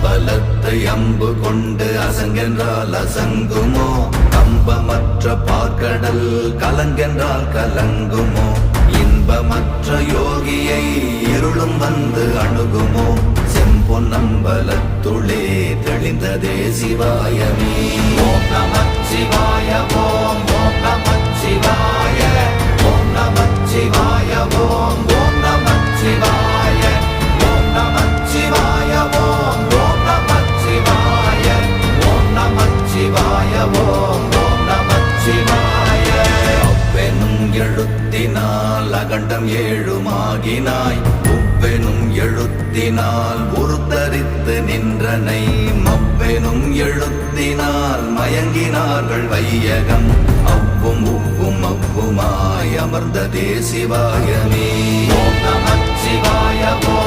பலத்தை அம்பு கொண்டு அசங்கென்றால் அசங்குமோ? கம்பமற்ற பார்க்கடல் கலங்கென்றால் கலங்குமோ? இன்பமற்ற யோகியை இருளும் வந்து அணுகுமோ? செம்பொன்னம்பலத்துளே தெளிந்ததே சிவாயமே. ஓம் நமச்சிவாய ஓம் ஓம் நமச்சிவாய ஓம் நமச்சிவாய ஓம் ஓம் நமச்சிவாய ஓம் நமச்சிவாய ஓம் ஓம் நமச்சிவாய ஓம் நமச்சிவாய ஓம் ஓம் நமச்சிவாய. அவ்வெனும் எழுத்தினால் அகண்டம் ஏழுமாகினாய், உவ்வெனும் எழுத்தினால் உருத்தரித்து நின்றனை, மவ்வெனும் எழுத்தினால் மயங்கினார்கள் வையகம். அவ்வும் உவ்வும் அவ்வுமாய் அமர்ந்ததே சிவாயமே. ஓம் நமச்சிவாய ஓம்